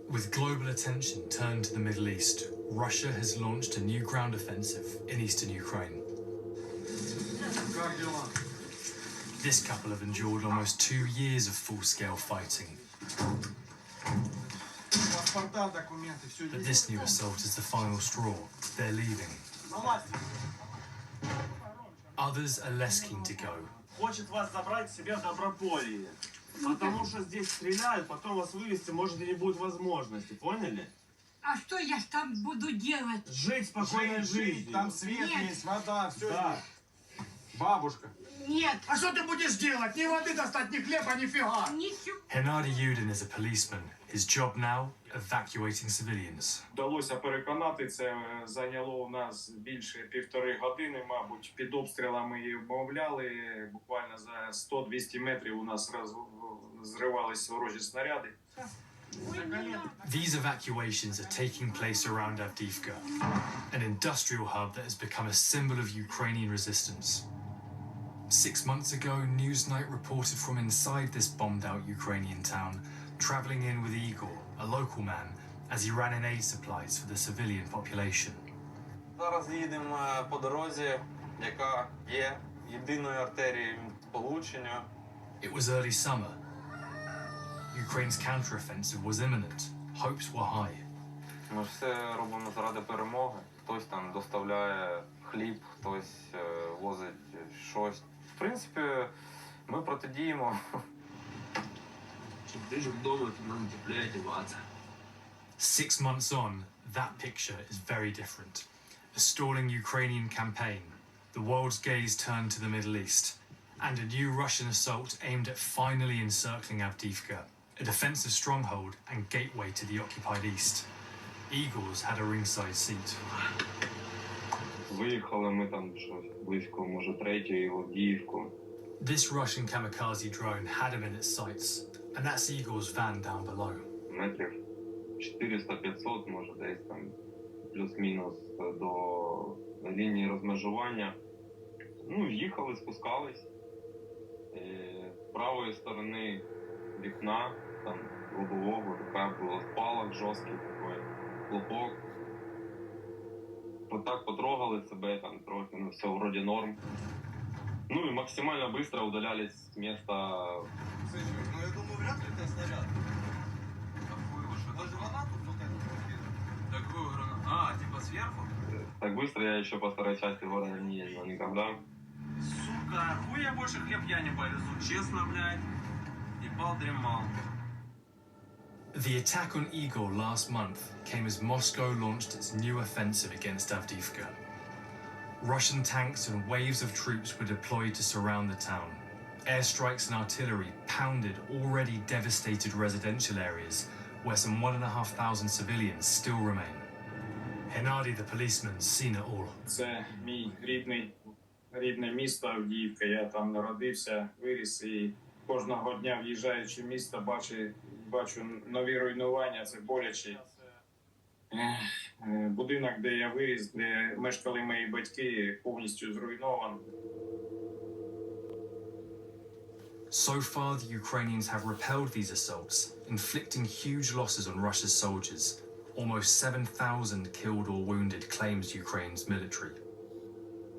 With global attention turned to the Middle East, Russia has launched a new ground offensive in eastern Ukraine. This couple have endured almost 2 years of full-scale fighting. But this new assault is the final straw. They're leaving. Others are less keen to go. Хочет вас забрать к себе в Доброполье. Потому что здесь стреляют, потом вас вывести, может, и не будет возможности. Поняли? А что я там буду делать? Жить спокойной жизнью. Там свет Нет. есть, вода, все Да. есть. Бабушка. Нет, А что ты будешь делать? Ни воды достать, ни хлеба, нифига. ничего. Hennady Yudin is a policeman. His job now, evacuating civilians. Вдалося переконати, це зайняло у нас більше 1,5 години, мабуть. Під обстрілами її вмовляли. Буквально за 100-200 метрів у нас зривалися ворожі снаряди. These evacuations are taking place around Avdiivka, an industrial hub that has become a symbol of Ukrainian resistance. 6 months ago, Newsnight reported from inside this bombed-out Ukrainian town, travelling in with Igor, a local man, as he ran in aid supplies for the civilian population. Зараз їдемо по дорозі, яка є єдиною артерією сполучення. It was early summer. Ukraine's counter-offensive was imminent. Hopes were high. Ми ж все робимо заради перемоги. Хтось там доставляє хліб, хтось возить щось. В принципі, ми протидіємо. Чим ближе к дому, тим нам теплее одеваться. 6 months on, that picture is very different. A stalling Ukrainian campaign, the world's gaze turned to the Middle East, and a new Russian assault aimed at finally encircling Avdiivka, a defensive stronghold and gateway to the occupied East. Eagles had a ringside seat. Виїхали ми там щось близько, може, 3-ї в Авдіївку. This Russian kamikaze drone had him in its sights, and that's Eagle's van down below. Метрів 400-500, може, десь там плюс-мінус до лінії розмежування. Ну, їхали, спускались. З правої сторони вікна, там, лобового, така була спалах жорсткий такий, хлопок. Так потрогали себе, там трохи, ну, все вроде норм. Ну и максимально быстро удалялись с места. Слушай, ну я думаю, вряд ли это снаряд. Какую же? Даже гранату вот эту. Такую гранату? А, типа сверху? Так быстро я еще по второй части города не ездил никогда. Сука, хуй я больше хлеб я не повезу, честно, блядь. Ебал дремал. The attack on Igor last month came as Moscow launched its new offensive against Avdiivka. Russian tanks and waves of troops were deployed to surround the town. Airstrikes and artillery pounded already devastated residential areas where some 1,500 civilians still remain. Hennady, the policeman, seen it all. Це мій рідне місто Авдіївка. Я там народився, виріс і кожного дня, в'їжджаючи в місто, бачу нові руйнування, це боляче. Будинок, де я виріс, де мешкали мої батьки, повністю зруйнований. So far, the Ukrainians have repelled these assaults, inflicting huge losses on Russia's soldiers. Almost 7,000 killed or wounded, claims Ukraine's military.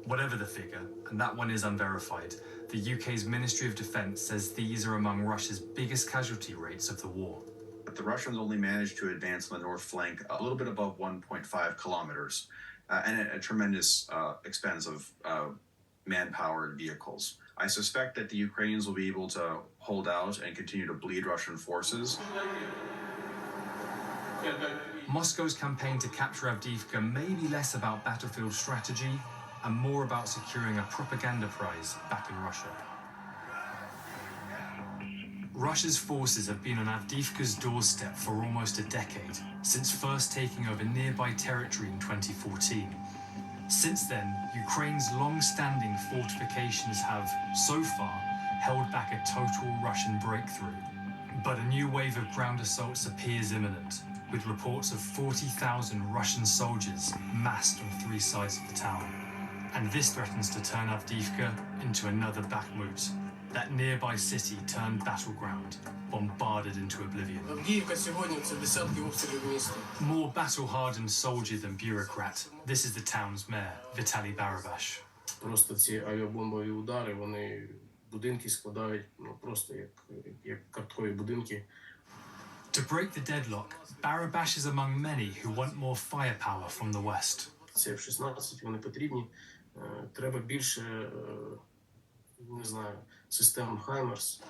Whatever the figure, and that one is unverified, the UK's Ministry of Defence says these are among Russia's biggest casualty rates of the war. But the Russians only managed to advance on the north flank a little bit above 1.5 kilometers, and at a tremendous expense of manpower and vehicles. I suspect that the Ukrainians will be able to hold out and continue to bleed Russian forces. Moscow's campaign to capture Avdiivka may be less about battlefield strategy and more about securing a propaganda prize back in Russia. Russia's forces have been on Avdiivka's doorstep for almost a decade, since first taking over nearby territory in 2014. Since then, Ukraine's long-standing fortifications have, so far, held back a total Russian breakthrough. But a new wave of ground assaults appears imminent, with reports of 40,000 Russian soldiers massed on 3 sides of the town. And this threatens to turn Avdiivka into another Bakhmut. that nearby city turned battleground, bombarded into oblivion. Авдіївка сьогодні це десятки обстрілів міста. More battle-hardened soldier than bureaucrat, this is the town's mayor, Vitaly Barabash. Просто ці авіабомбові удари, вони будинки складають, просто як карткові будинки. To break the deadlock, Barabash is among many who want more firepower from the West. Це F-16, вони потрібні. Треба більше, не знаю, систем HIMARS.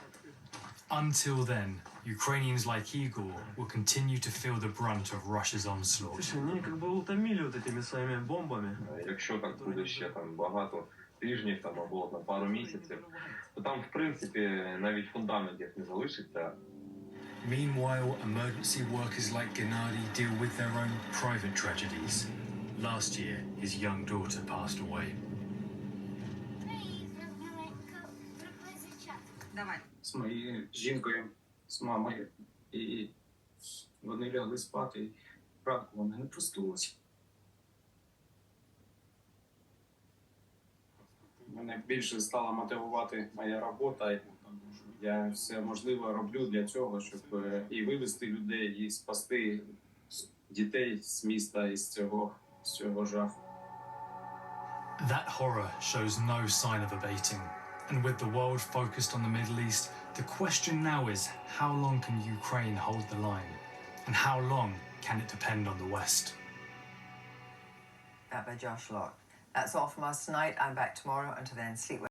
Until then, Ukrainians like Igor will continue to feel the brunt of Russia's onslaught. Слушай, они как бы утомили вот этими своими бомбами. Якщо так буде ще там багато тижнів там або на пару місяців, то там в принципі навіть фундаментів не залишиться. Meanwhile, emergency workers like Gennady deal with their own private tragedies. Last year, his young daughter passed away. Давай. З моєю жінкою, з мамою. І вони лягли спати, і ранку вона не проснулася. Мене більше стала мотивувати моя робота. Я все можливе роблю для цього, щоб і вивести людей, і спасти дітей з міста із цього жаху. That horror shows no sign of abating. And with the world focused on the Middle East, the question now is, how long can Ukraine hold the line? And how long can it depend on the West? That by Josh Locke. That's all from us tonight. I'm back tomorrow. Until then, sleep well.